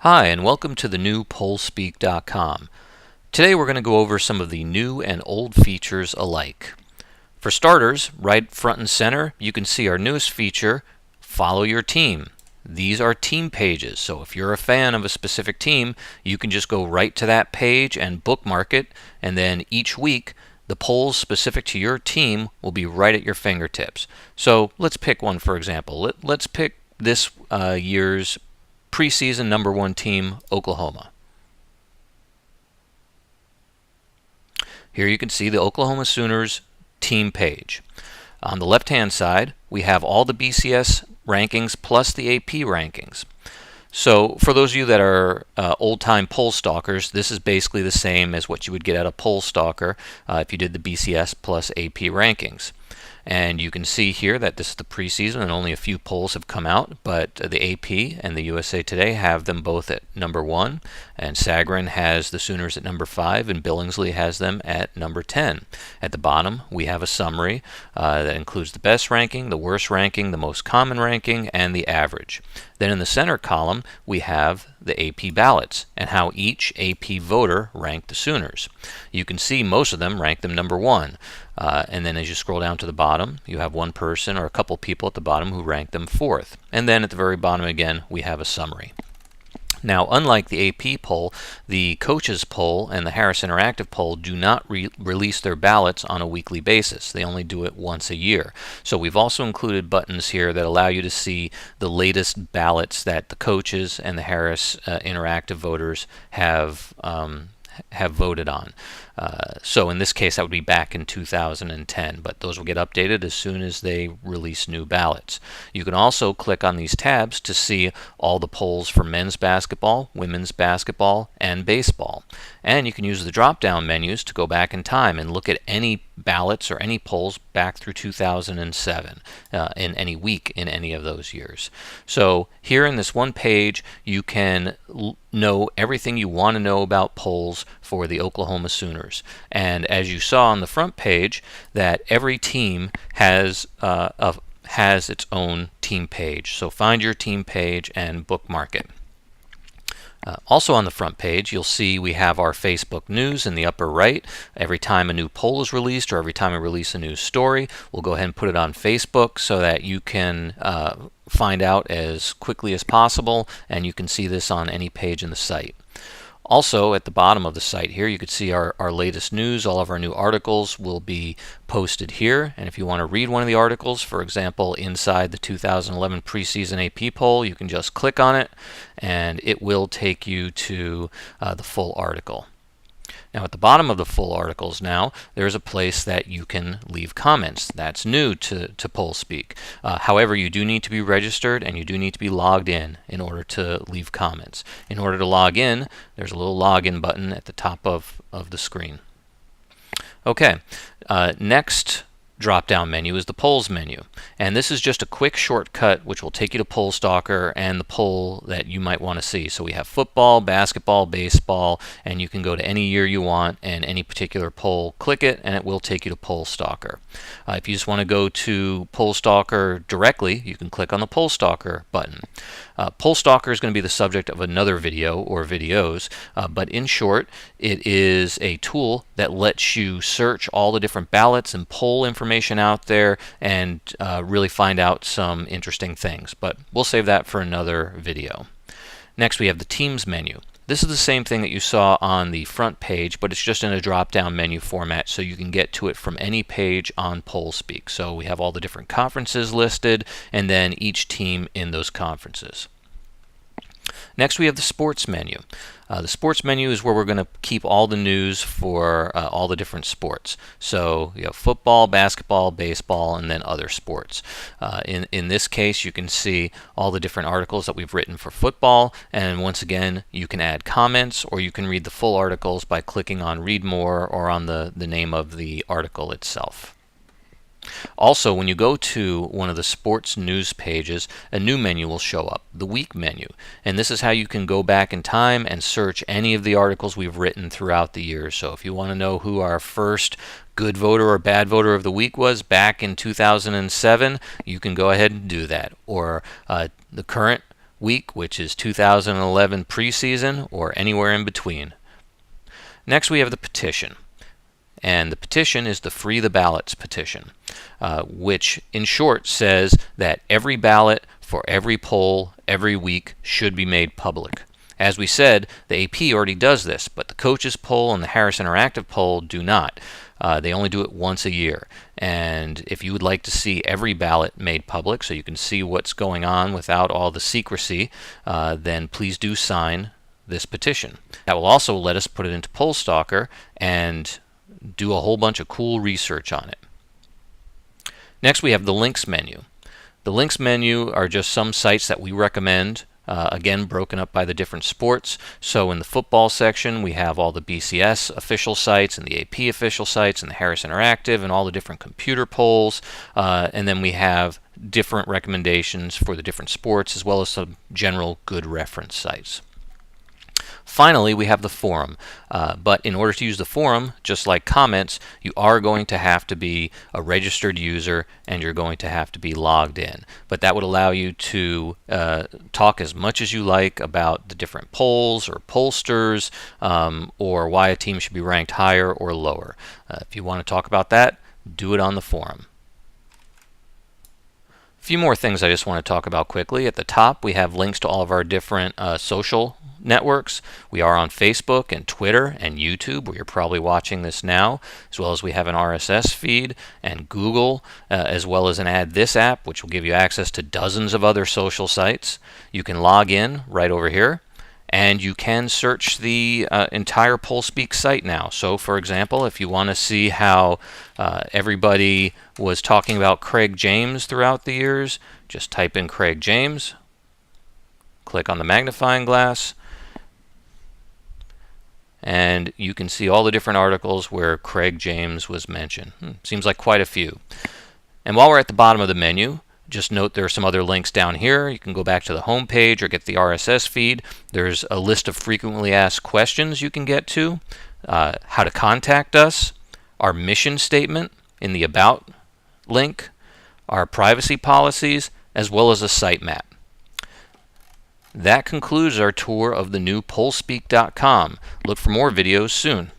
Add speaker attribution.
Speaker 1: Hi, and welcome to the new Pollspeak.com. Today we're going to go over some of the new and old features alike. For starters, right front and center, you can see our newest feature, Follow Your Team. These are team pages, so if you're a fan of a specific team, you can just go right to that page and bookmark it, and then each week, the polls specific to your team will be right at your fingertips. So let's pick one, for example. Let's pick this year's preseason #1 team, Oklahoma. Here you can see the Oklahoma Sooners team page. On the left-hand side, we have all the BCS rankings plus the AP rankings. So for those of you that are old-time poll stalkers, this is basically the same as what you would get at a poll stalker if you did the BCS plus AP rankings. And you can see here that this is the preseason and only a few polls have come out, but the AP and the USA Today have them both at #1, and Sagarin has the Sooners at #5, and Billingsley has them at #10. At the bottom, we have a summary that includes the best ranking, the worst ranking, the most common ranking, and the average. Then in the center column, we have the AP ballots and how each AP voter ranked the Sooners. You can see most of them rank them #1. And then as you scroll down to the bottom, you have one person or a couple people at the bottom who rank them 4th. And then at the very bottom again, we have a summary. Now, unlike the AP poll, the coaches poll and the Harris Interactive poll do not release their ballots on a weekly basis. They only do it once a year. So we've also included buttons here that allow you to see the latest ballots that the coaches and the Harris Interactive voters have voted on. So in this case, that would be back in 2010, but those will get updated as soon as they release new ballots. You can also click on these tabs to see all the polls for men's basketball, women's basketball, and baseball. And you can use the drop-down menus to go back in time and look at any ballots or any polls back through 2007 in any week in any of those years. So here in this one page, you can know everything you want to know about polls for the Oklahoma Sooners. And as you saw on the front page, that every team has its own team page. So find your team page and bookmark it. Also on the front page, you'll see we have our Facebook news in the upper right. Every time a new poll is released or every time we release a new story, we'll go ahead and put it on Facebook so that you can find out as quickly as possible, and you can see this on any page in the site. Also, at the bottom of the site here, you can see our latest news. All of our new articles will be posted here. And if you want to read one of the articles, for example, inside the 2011 preseason AP poll, you can just click on it, and it will take you to the full article. Now, at the bottom of the full articles now, there's a place that you can leave comments. That's new to Pollspeak. However, you do need to be registered and you do need to be logged in order to leave comments. In order to log in, there's a little login button at the top of the screen. Okay, next drop-down menu is the polls menu, and this is just a quick shortcut which will take you to Poll Stalker and the poll that you might want to see. So we have football, basketball, baseball, and you can go to any year you want and any particular poll, click it, and it will take you to Poll Stalker. If you just want to go to Poll Stalker directly, you can click on the Poll Stalker button. Poll Stalker is going to be the subject of another video or videos, but in short, it is a tool that lets you search all the different ballots and poll information out there and really find out some interesting things. But we'll save that for another video. Next, we have the Teams menu. This is the same thing that you saw on the front page, but it's just in a drop-down menu format, so you can get to it from any page on Pollspeak. So we have all the different conferences listed, and then each team in those conferences. Next, we have the sports menu. The sports menu is where we're going to keep all the news for all the different sports. So you have football, basketball, baseball, and then other sports. In this case, you can see all the different articles that we've written for football. And once again, you can add comments, or you can read the full articles by clicking on Read More or on the name of the article itself. Also, when you go to one of the sports news pages, a new menu will show up, the Week menu. And this is how you can go back in time and search any of the articles we've written throughout the year. So if you want to know who our first good voter or bad voter of the week was back in 2007, you can go ahead and do that. Or the current week, which is 2011 preseason, or anywhere in between. Next, we have the petition. And the petition is the Free the Ballots petition, which in short says that every ballot for every poll every week should be made public. As we said, the AP already does this, but the Coaches poll and the Harris Interactive poll do not. They only do it once a year. And if you would like to see every ballot made public so you can see what's going on without all the secrecy, then please do sign this petition. That will also let us put it into Pollstalker and do a whole bunch of cool research on it. Next, we have the links menu. The links menu are just some sites that we recommend, again broken up by the different sports. So in the football section, we have all the BCS official sites and the AP official sites and the Harris Interactive and all the different computer polls. And then we have different recommendations for the different sports, as well as some general good reference sites. Finally, we have the forum, but in order to use the forum, just like comments, you are going to have to be a registered user and you're going to have to be logged in. But that would allow you to talk as much as you like about the different polls or pollsters, or why a team should be ranked higher or lower. If you want to talk about that, do it on the forum. A few more things I just want to talk about quickly. At the top, we have links to all of our different social networks. We are on Facebook and Twitter and YouTube, where you're probably watching this now, as well as we have an RSS feed and Google, as well as an Add This app, which will give you access to dozens of other social sites. You can log in right over here, and you can search the entire Pollspeak site now. So, for example, if you want to see how everybody was talking about Craig James throughout the years, just type in Craig James, click on the magnifying glass, and you can see all the different articles where Craig James was mentioned. Seems like quite a few. And while we're at the bottom of the menu, just note there are some other links down here. You can go back to the home page or get the RSS feed. There's a list of frequently asked questions you can get to, how to contact us, our mission statement in the About link, our privacy policies, as well as a sitemap. That concludes our tour of the new Pollspeak.com. Look for more videos soon.